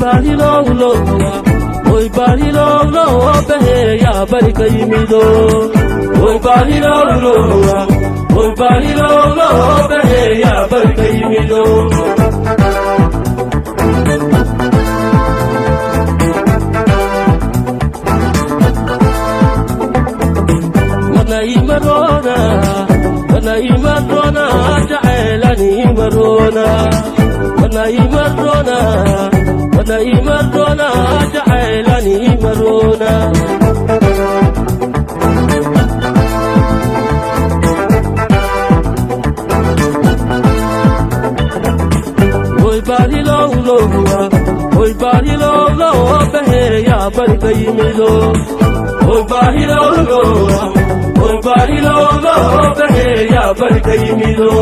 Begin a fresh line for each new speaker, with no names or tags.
bari lo lo Oi bari lo lo behe ya bari kayimido Oi bari lo lo Oi bari lo lo behe ya bari kayimido Imarona ja'alani imarona imarona ja'alani imarona Oi bari lo behe ya bari kayimido Oi bari lo behe ya bari kayimido